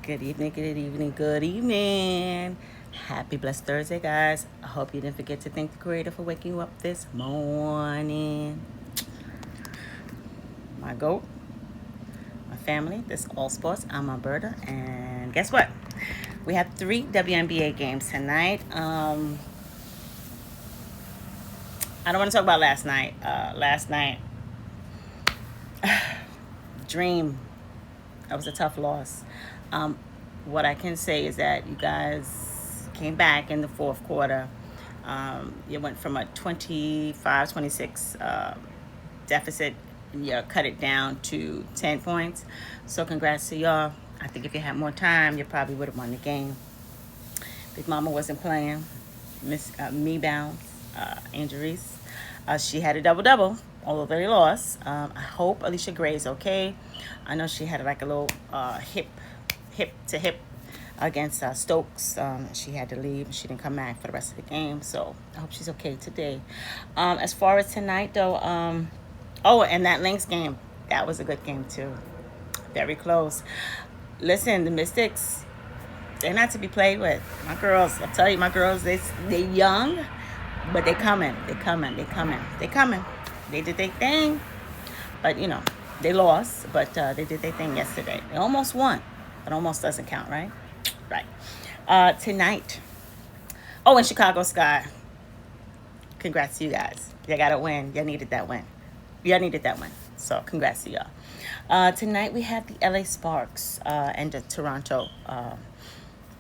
Good evening, good evening, good evening. Happy blessed Thursday, guys. I hope you didn't forget to thank the Creator for waking you up this morning. My goat, my family, this all sports. I'm Alberta, and guess what? We have 3 WNBA games tonight. I don't want to talk about last night. Last night, dream. That was a tough loss. Um, what I can say is that you guys came back in the fourth quarter. You went from a 25-26 deficit, and you cut it down to 10 points. So congrats to y'all. I think if you had more time, you probably would have won the game. Big Mama wasn't playing. Miss Me Bounce, injuries. She had a double-double, although they lost. I hope Alicia Gray is okay. I know she had like a little hip to hip against Stokes. She had to leave. She didn't come back for the rest of the game. So I hope she's okay today. As far as tonight, though, and that Lynx game, that was a good game, too. Very close. Listen, the Mystics, they're not to be played with. My girls, I tell you, my girls, they young, but they coming. They did their thing, but they lost, but they did their thing yesterday. They almost won, but almost doesn't count, right? Right. Tonight. Oh, and Chicago Sky. Congrats to you guys. You got to win. You needed that win. So congrats to y'all. Tonight we have the LA Sparks and the Toronto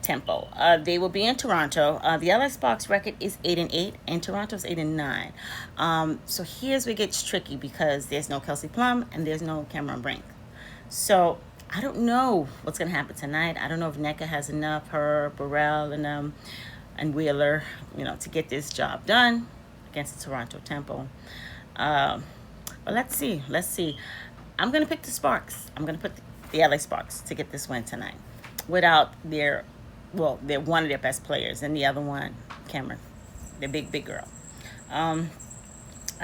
Tempo. They will be in Toronto. The LA Sparks record is 8-8, and Toronto's 8-9. So here's where it gets tricky because there's no Kelsey Plum and there's no Cameron Brink. So I don't know what's gonna happen tonight. I don't know if NECA has enough, her, Burrell, and Wheeler, to get this job done against the Toronto Tempo. But let's see. I'm gonna pick the Sparks. I'm gonna put the LA Sparks to get this win tonight, without they're one of their best players, and the other one, Cameron, the big girl. I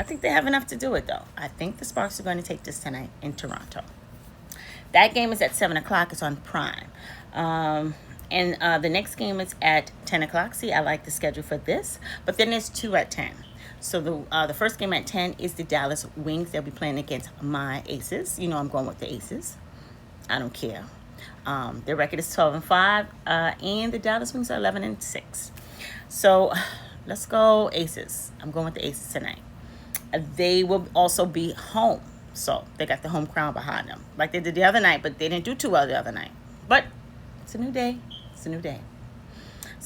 think they have enough to do it, though. I think the Sparks are going to take this tonight in Toronto. That game is at 7 o'clock. It's on Prime. And the next game is at 10 o'clock. See, I like the schedule for this. But then there's 2 at 10. So the first game at 10 is the Dallas Wings. They'll be playing against my Aces. I'm going with the Aces. I don't care. Their record is 12-5, and the Dallas Wings are 11-6. So let's go Aces. I'm going with the Aces tonight. They will also be home, so they got the home crown behind them, like they did the other night. But they didn't do too well the other night. But it's a new day. So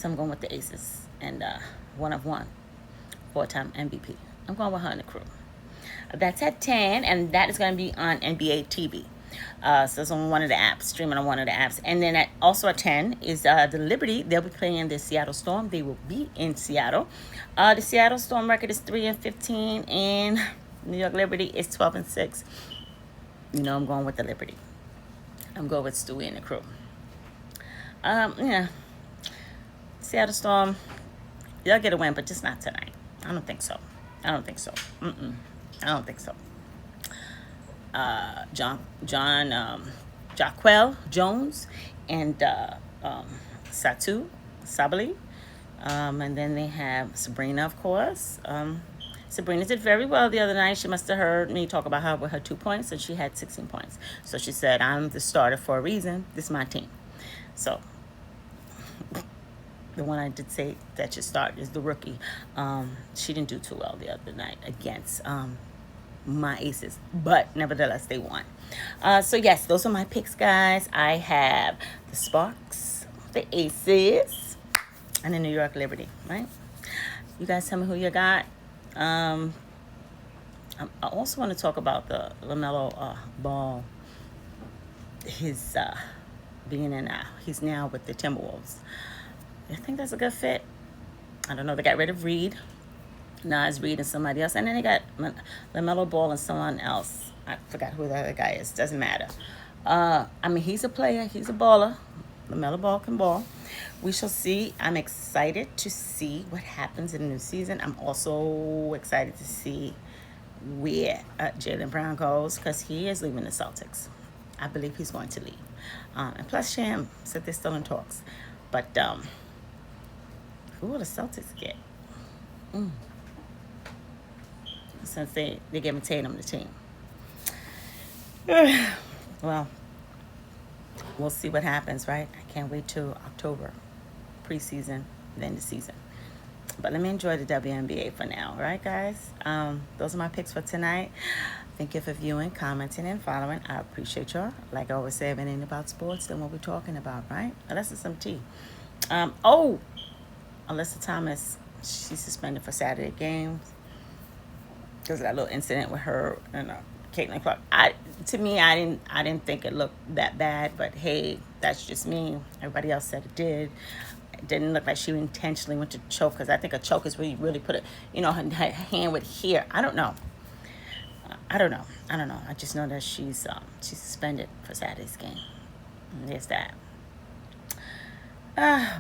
I'm going with the Aces, and one of one, 4-time MVP. I'm going with her and the crew. That's at 10, and that is going to be on NBA TV. So it's on one of the apps, streaming on one of the apps. And then also at 10 is the Liberty. They'll be playing the Seattle Storm. They will be in Seattle. The Seattle Storm record is 3-15, and New York Liberty is 12-6. I'm going with the Liberty. I'm going with Stewie and the crew. Seattle Storm, they'll get a win, but just not tonight. I don't think so. I don't think so. Jaquel Jones and Satu Sabali. And then they have Sabrina, of course. Sabrina did very well the other night. She must have heard me talk about her with her 2 points, and she had 16 points. So she said, I'm the starter for a reason. This is my team. So the one I did say that should start is the rookie. She didn't do too well the other night against my Aces, but nevertheless they won. So yes, those are my picks, guys. I have the Sparks, the Aces, and the New York Liberty. Right? You guys tell me who you got. I also want to talk about the LaMelo Ball. His he's now with the Timberwolves. I think that's a good fit. I don't know. They got rid of Reed. Nas Reed and somebody else. And then they got LaMelo Ball and someone else. I forgot who the other guy is. Doesn't matter. He's a player. He's a baller. LaMelo Ball can ball. We shall see. I'm excited to see what happens in the new season. I'm also excited to see where Jaylen Brown goes, because he is leaving the Celtics. I believe he's going to leave. And plus, Sham said they're still in talks. But who will the Celtics get? Mm. Since they gave Tatum the team. Well, we'll see what happens, right? I can't wait till October, preseason, then the season. But let me enjoy the WNBA for now, right, guys? Those are my picks for tonight. Thank you for viewing, commenting, and following. I appreciate y'all. Like I always say, if it ain't about sports, then what we're talking about, right? Unless it's some tea. Oh, Alyssa Thomas, she's suspended for Saturday games because of that little incident with her and Caitlin Clark. To me, I didn't think it looked that bad, but hey, that's just me. Everybody else said it did. It didn't look like she intentionally went to choke, because I think a choke is where you really put it. Her hand would here. I don't know. I don't know. I just know that she's suspended for Saturday's game. And there's that.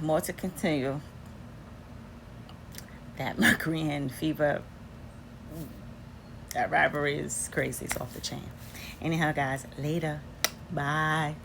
More to continue. That Mercury and Fever, that rivalry is crazy. It's off the chain. Anyhow, guys, later. Bye.